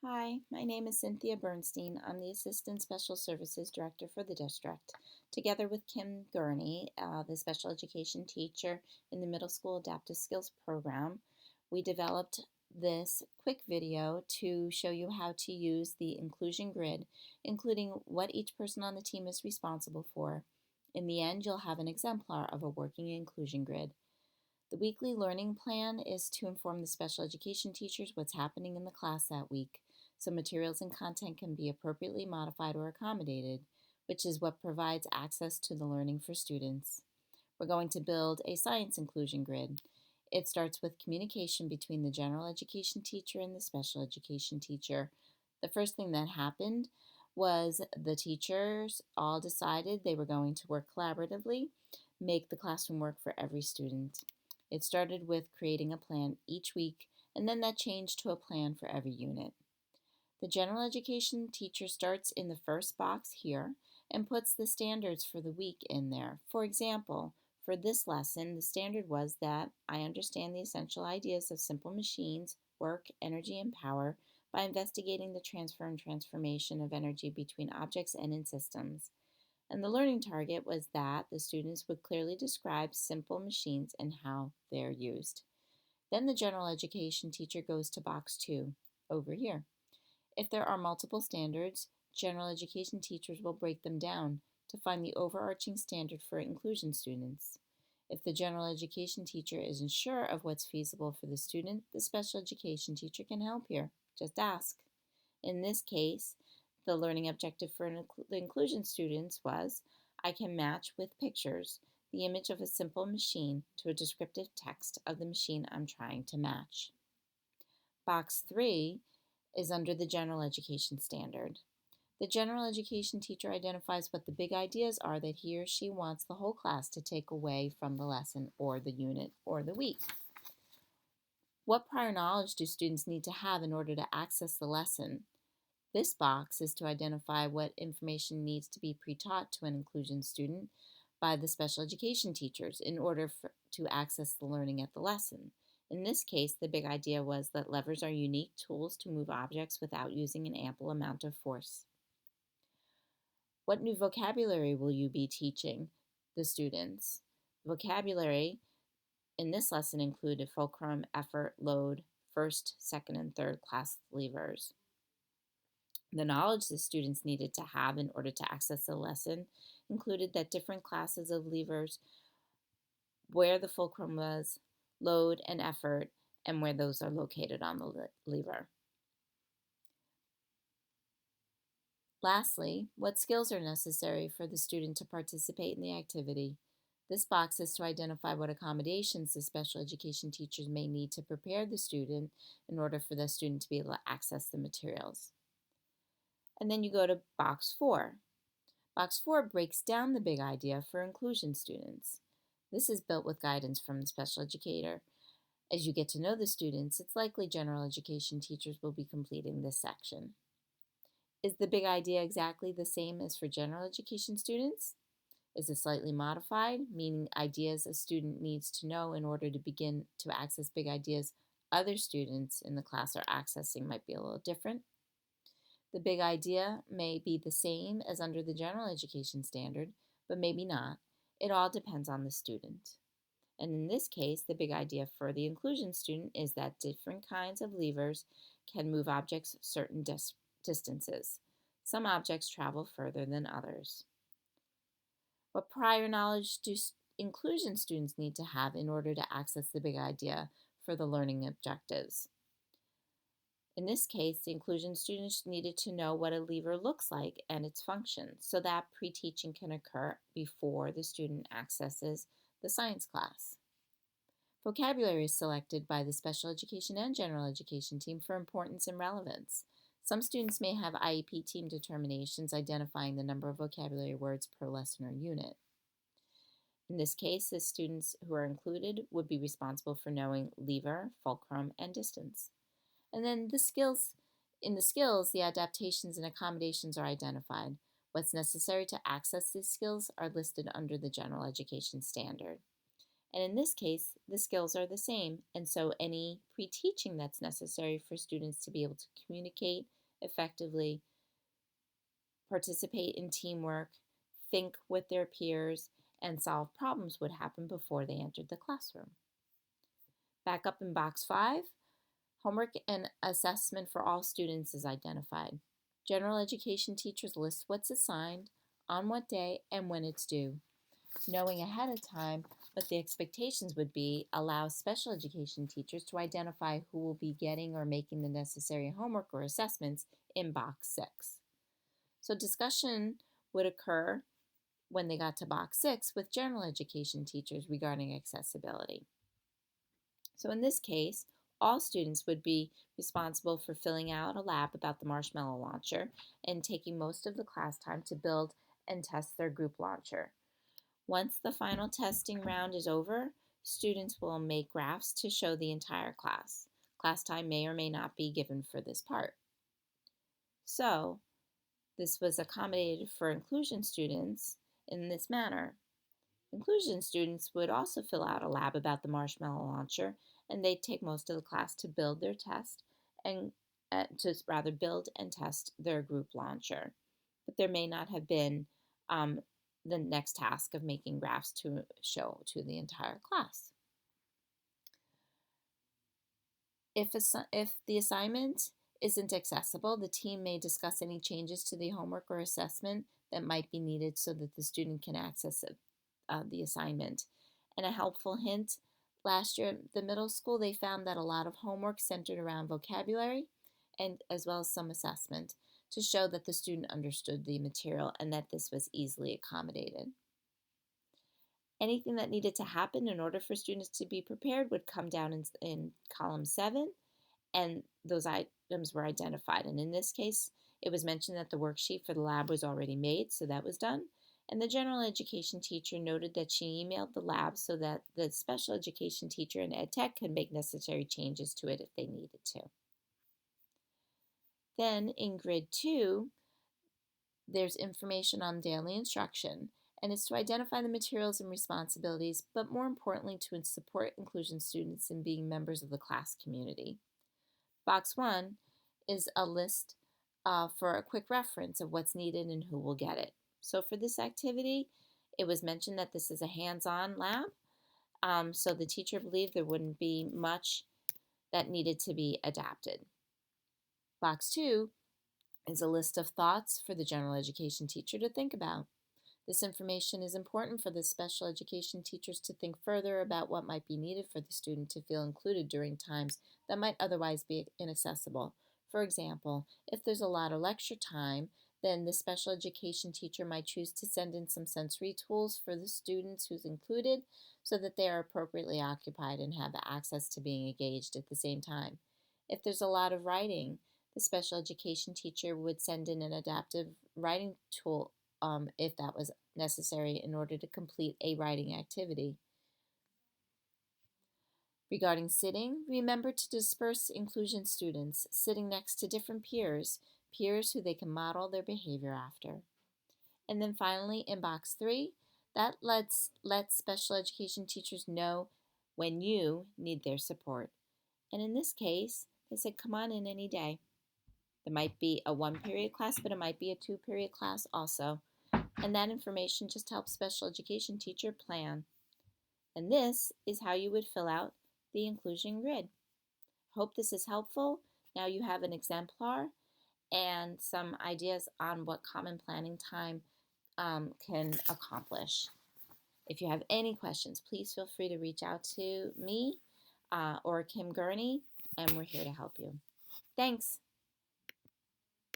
Hi, my name is Cynthia Bernstein. I'm the Assistant Special Services Director for the district. Together with Kim Gurney, the special education teacher in the Middle School Adaptive Skills Program, we developed this quick video to show you how to use the inclusion grid, including what each person on the team is responsible for. In the end, you'll have an exemplar of a working inclusion grid. The weekly learning plan is to inform the special education teachers what's happening in the class that week, so materials and content can be appropriately modified or accommodated, which is what provides access to the learning for students. We're going to build a science inclusion grid. It starts with communication between the general education teacher and the special education teacher. The first thing that happened was the teachers all decided they were going to work collaboratively, make the classroom work for every student. It started with creating a plan each week, and then that changed to a plan for every unit. The general education teacher starts in the first box here and puts the standards for the week in there. For example, for this lesson, the standard was that I understand the essential ideas of simple machines, work, energy, and power by investigating the transfer and transformation of energy between objects and in systems. And the learning target was that the students would clearly describe simple machines and how they're used. Then the general education teacher goes to box 2, over here. If there are multiple standards, general education teachers will break them down to find the overarching standard for inclusion students. If the general education teacher isn't sure of what's feasible for the student, the special education teacher can help here. Just ask. In this case, the learning objective for the inclusion students was I can match with pictures the image of a simple machine to a descriptive text of the machine I'm trying to match. Box 3 is under the general education standard. The general education teacher identifies what the big ideas are that he or she wants the whole class to take away from the lesson or the unit or the week. What prior knowledge do students need to have in order to access the lesson? This box is to identify what information needs to be pre-taught to an inclusion student by the special education teachers in order to access the learning at the lesson. In this case, the big idea was that levers are unique tools to move objects without using an ample amount of force. What new vocabulary will you be teaching the students? Vocabulary in this lesson included fulcrum, effort, load, first, second, and third class levers. The knowledge the students needed to have in order to access the lesson included that different classes of levers, where the fulcrum was, load, and effort, and where those are located on the lever. Lastly, what skills are necessary for the student to participate in the activity? This box is to identify what accommodations the special education teachers may need to prepare the student in order for the student to be able to access the materials. And then you go to box 4. Box 4 breaks down the big idea for inclusion students. This is built with guidance from the special educator. As you get to know the students, it's likely general education teachers will be completing this section. Is the big idea exactly the same as for general education students? Is it slightly modified, meaning ideas a student needs to know in order to begin to access big ideas other students in the class are accessing might be a little different? The big idea may be the same as under the general education standard, but maybe not. It all depends on the student. And in this case, the big idea for the inclusion student is that different kinds of levers can move objects certain distances. Some objects travel further than others. What prior knowledge do inclusion students need to have in order to access the big idea for the learning objectives? In this case, the inclusion students needed to know what a lever looks like and its function so that pre-teaching can occur before the student accesses the science class. Vocabulary is selected by the special education and general education team for importance and relevance. Some students may have IEP team determinations identifying the number of vocabulary words per lesson or unit. In this case, the students who are included would be responsible for knowing lever, fulcrum, and distance. And then in the skills, the adaptations and accommodations are identified. What's necessary to access these skills are listed under the general education standard. And in this case, the skills are the same, and so any pre-teaching that's necessary for students to be able to communicate effectively, participate in teamwork, think with their peers, and solve problems would happen before they entered the classroom. Back up in box 5, homework and assessment for all students is identified. General education teachers list what's assigned, on what day, and when it's due. Knowing ahead of time what the expectations would be allows special education teachers to identify who will be getting or making the necessary homework or assessments in box 6. So discussion would occur when they got to box 6 with general education teachers regarding accessibility. So in this case, all students would be responsible for filling out a lab about the marshmallow launcher and taking most of the class time to build and test their group launcher. Once the final testing round is over, students will make graphs to show the entire class. Class time may or may not be given for this part. So, this was accommodated for inclusion students in this manner. Inclusion students would also fill out a lab about the marshmallow launcher, and they'd take most of the class to build their test and build and test their group launcher. But there may not have been the next task of making graphs to show to the entire class. If the assignment isn't accessible, the team may discuss any changes to the homework or assessment that might be needed so that the student can access the assignment. And a helpful hint, last year at the middle school, they found that a lot of homework centered around vocabulary and as well as some assessment to show that the student understood the material and that this was easily accommodated. Anything that needed to happen in order for students to be prepared would come down in column 7, and those items were identified. And in this case, it was mentioned that the worksheet for the lab was already made, so that was done. And the general education teacher noted that she emailed the lab so that the special education teacher and ed tech could make necessary changes to it if they needed to. Then in grid 2, there's information on daily instruction, and it's to identify the materials and responsibilities, but more importantly to support inclusion students in being members of the class community. Box 1 is a list for a quick reference of what's needed and who will get it. So for this activity, it was mentioned that this is a hands-on lab, so the teacher believed there wouldn't be much that needed to be adapted. Box 2 is a list of thoughts for the general education teacher to think about. This information is important for the special education teachers to think further about what might be needed for the student to feel included during times that might otherwise be inaccessible. For example, if there's a lot of lecture time, then the special education teacher might choose to send in some sensory tools for the students who's included so that they are appropriately occupied and have access to being engaged at the same time. If there's a lot of writing, the special education teacher would send in an adaptive writing tool if that was necessary in order to complete a writing activity. Regarding sitting, remember to disperse inclusion students sitting next to different peers who they can model their behavior after. And then finally, in box 3, that lets special education teachers know when you need their support. And in this case, they said, come on in any day. There might be a 1-period class, but it might be a 2-period class also. And that information just helps special education teacher plan. And this is how you would fill out the inclusion grid. Hope this is helpful. Now you have an exemplar and some ideas on what common planning time can accomplish. If you have any questions, please feel free to reach out to me or Kim Gurney, and we're here to help you. Thanks.